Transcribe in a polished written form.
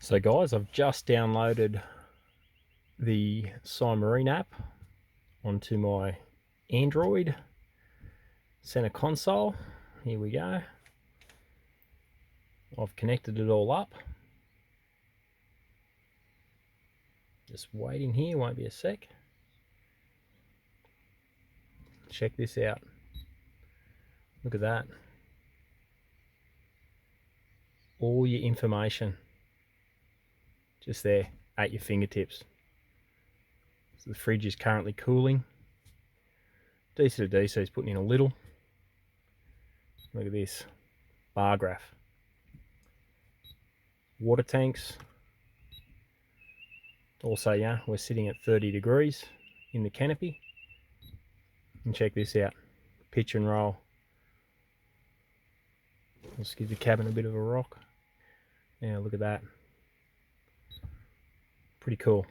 So guys, I've just downloaded the Simarine app onto my Android center console. Here we go. I've connected it all up. Just waiting here, won't be a sec. Check this out. Look at that. All your information just there at your fingertips. So the fridge is currently cooling. DC to DC is putting in a little. Look at this bar graph. Water tanks. Also, yeah, we're sitting at 30 degrees in the canopy. And check this out. Pitch and roll. Let's give the cabin a bit of a rock. Now look at that. Pretty cool.